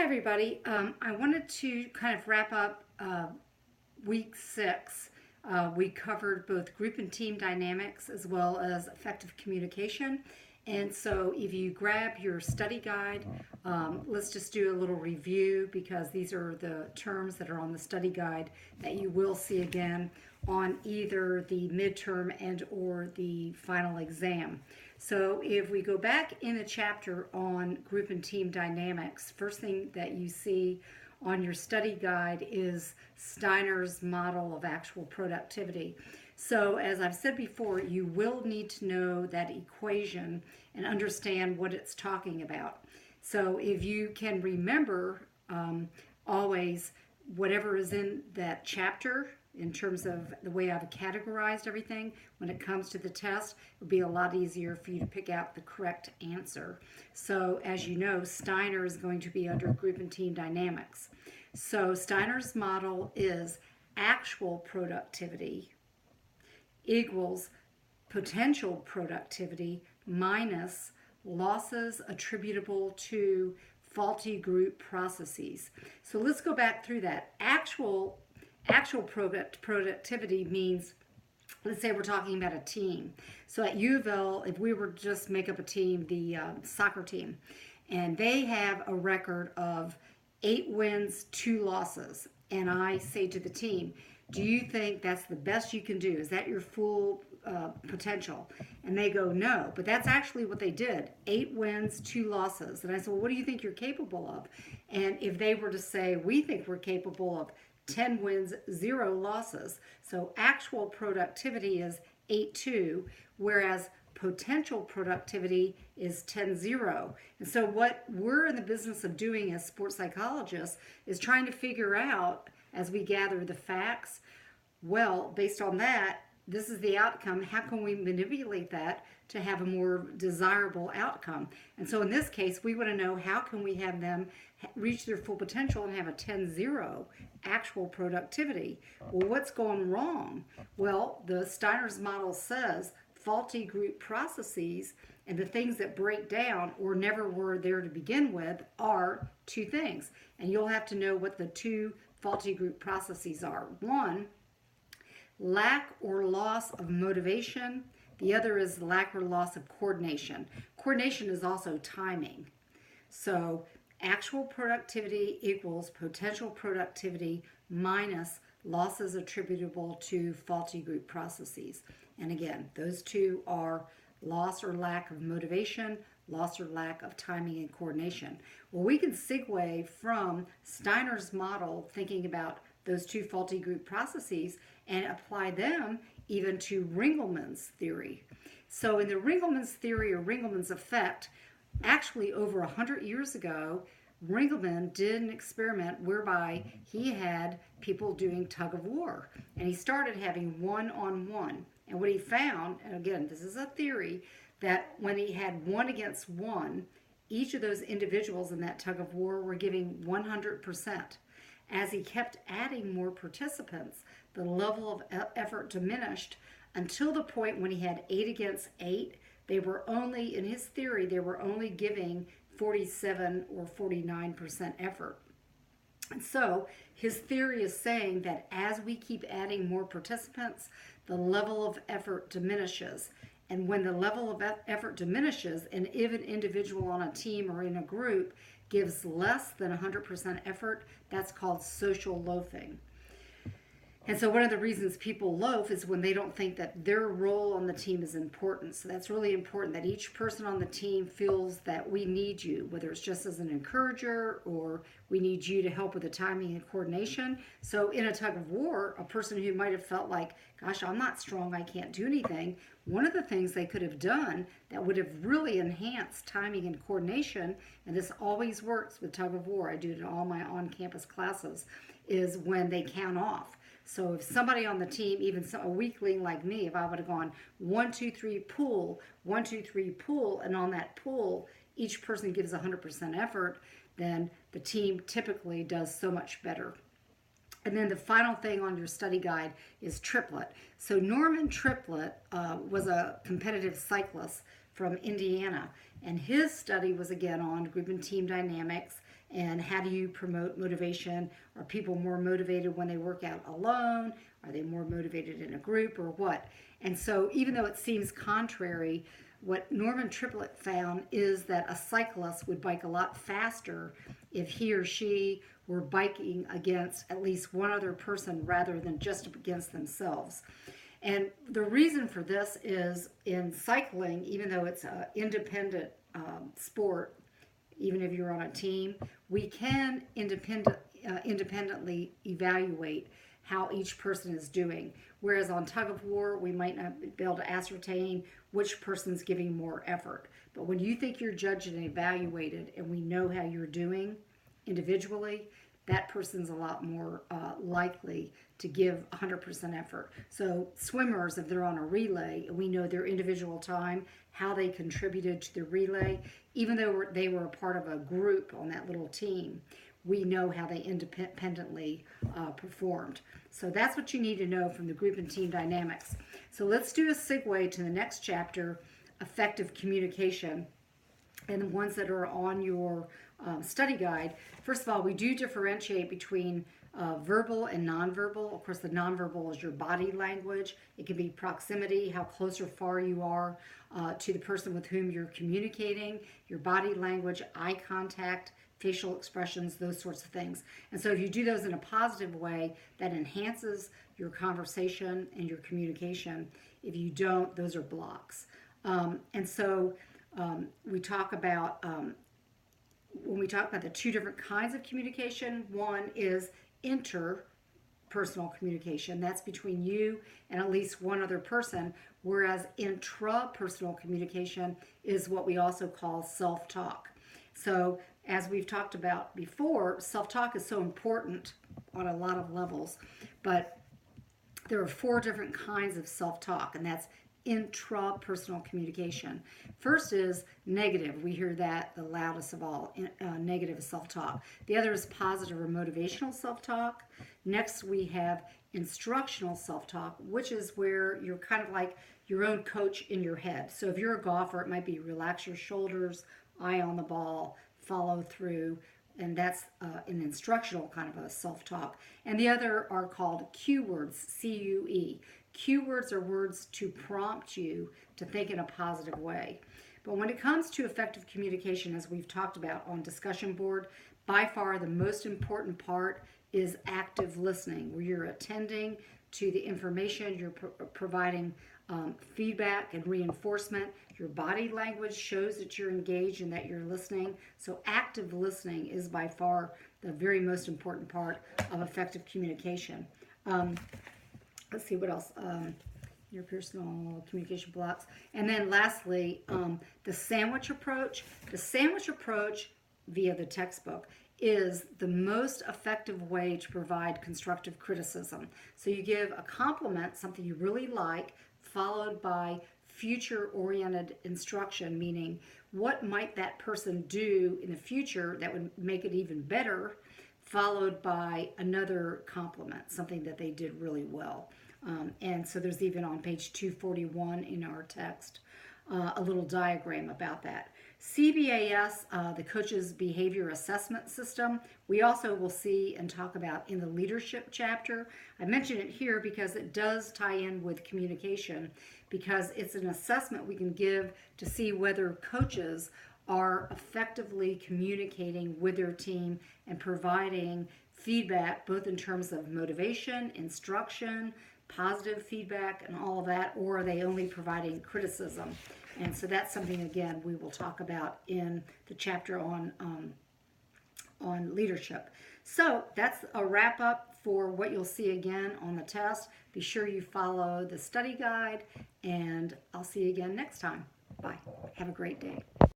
Hi, everybody. I wanted to kind of wrap up week 6. We covered both group and team dynamics as well as effective communication. And so, if you grab your study guide, let's just do a little review because these are the terms that are on the study guide that you will see again on either the midterm and or the final exam. So if we go back in the chapter on group and team dynamics, first thing that you see on your study guide is Steiner's model of actual productivity. So as I've said before, you will need to know that equation and understand what it's talking about. So if you can remember always whatever is in that chapter in terms of the way I've categorized everything, when it comes to the test, it would be a lot easier for you to pick out the correct answer. So as you know, Steiner is going to be under group and team dynamics. So Steiner's model is actual productivity equals potential productivity minus losses attributable to faulty group processes. So let's go back through that. Actual productivity means, let's say we're talking about a team. So at U of L, if we were to just make up a team, the soccer team, and they have a record of 8 wins, 2 losses, and I say to the team, do you think that's the best you can do? Is that your full potential? And they go, no, but that's actually what they did. 8 wins, 2 losses. And I said, well, what do you think you're capable of? And if they were to say, we think we're capable of 10 wins, 0 losses. So actual productivity is 8-2, whereas potential productivity is 10-0. And so what we're in the business of doing as sports psychologists is trying to figure out, as we gather the facts, well, based on that, this is the outcome. How can we manipulate that to have a more desirable outcome? And so in this case, we want to know how can we have them reach their full potential and have a 10-0 actual productivity. Well, what's going wrong? Well, the Steiner's model says faulty group processes and the things that break down or never were there to begin with are 2 things. And you'll have to know what the 2 faulty group processes are. One, lack or loss of motivation. The other is lack or loss of coordination. Coordination is also timing. So actual productivity equals potential productivity minus losses attributable to faulty group processes. And again, those 2 are loss or lack of motivation, loss or lack of timing and coordination. Well, we can segue from Steiner's model, thinking about those 2 faulty group processes, and apply them even to Ringelmann's theory. So in the Ringelmann's theory or Ringelmann's effect, actually over 100 years ago, Ringelmann did an experiment whereby he had people doing tug of war, and he started having one-on-one. And what he found, and again, this is a theory, that when he had 1 against 1, each of those individuals in that tug of war were giving 100%. As he kept adding more participants, the level of effort diminished until the point when he had 8 against 8, they were only, in his theory, they were only giving 47 or 49% effort. And so his theory is saying that as we keep adding more participants, the level of effort diminishes. And when the level of effort diminishes, and if an individual on a team or in a group gives less than 100% effort, that's called social loafing. And so one of the reasons people loaf is when they don't think that their role on the team is important. So that's really important that each person on the team feels that we need you, whether it's just as an encourager or we need you to help with the timing and coordination. So in a tug of war, a person who might have felt like, gosh, I'm not strong, I can't do anything, one of the things they could have done that would have really enhanced timing and coordination, and this always works with tug of war, I do it in all my on-campus classes, is when they count off. So if somebody on the team, even a weakling like me, if I would have gone 1, 2, 3, pull, 1, 2, 3, pull, and on that pull, each person gives 100% effort, then the team typically does so much better. And then the final thing on your study guide is Triplett. So Norman Triplett was a competitive cyclist from Indiana, and his study was again on group and team dynamics And how do you promote motivation? Are people more motivated when they work out alone? Are they more motivated in a group or what? And so even though it seems contrary, what Norman Triplett found is that a cyclist would bike a lot faster if he or she were biking against at least one other person rather than just against themselves. And the reason for this is in cycling, even though it's an independent sport, even if you're on a team, we can independently evaluate how each person is doing. Whereas on tug of war, we might not be able to ascertain which person's giving more effort. But when you think you're judged and evaluated and we know how you're doing individually, that person's a lot more likely to give 100% effort. So swimmers, if they're on a relay, we know their individual time, how they contributed to the relay, even though they were a part of a group on that little team, we know how they independently performed. So that's what you need to know from the group and team dynamics. So let's do a segue to the next chapter, effective communication, and the ones that are on your study guide. First of all, we do differentiate between verbal and nonverbal. Of course, the nonverbal is your body language. It can be proximity, how close or far you are to the person with whom you're communicating, your body language, eye contact, facial expressions, those sorts of things. And so if you do those in a positive way, that enhances your conversation and your communication. If you don't, those are blocks. And so we talk about, when we talk about the two different kinds of communication, one is interpersonal communication. That's between you and at least one other person, whereas intrapersonal communication is what we also call self-talk. So as we've talked about before, self-talk is so important on a lot of levels, but there are 4 different kinds of self-talk, and that's intrapersonal communication. First is negative. We hear that the loudest of all, negative self-talk. The other is positive or motivational self-talk. Next, we have instructional self-talk, which is where you're kind of like your own coach in your head. So if you're a golfer, it might be relax your shoulders, eye on the ball, follow through, and that's an instructional kind of a self-talk. And the other are called cue words, C-U-E. Cue words are words to prompt you to think in a positive way. But when it comes to effective communication, as we've talked about on discussion board, by far the most important part is active listening, where you're attending to the information, you're providing feedback and reinforcement. Your body language shows that you're engaged and that you're listening. So active listening is by far the very most important part of effective communication. Let's see what else. Your personal communication blocks. And then lastly, the sandwich approach. The sandwich approach via the textbook is the most effective way to provide constructive criticism. So you give a compliment, something you really like, followed by future-oriented instruction, meaning what might that person do in the future that would make it even better, followed by another compliment, something that they did really well. And so there's even on page 241 in our text a little diagram about that. CBAS, the Coach's Behavior Assessment System, we also will see and talk about in the leadership chapter. I mention it here because it does tie in with communication, because it's an assessment we can give to see whether coaches are effectively communicating with their team and providing feedback, both in terms of motivation, instruction, positive feedback, and all of that, or are they only providing criticism? And so that's something, again, we will talk about in the chapter on leadership. So that's a wrap up for what you'll see again on the test. Be sure you follow the study guide, and I'll see you again next time. Bye. Have a great day.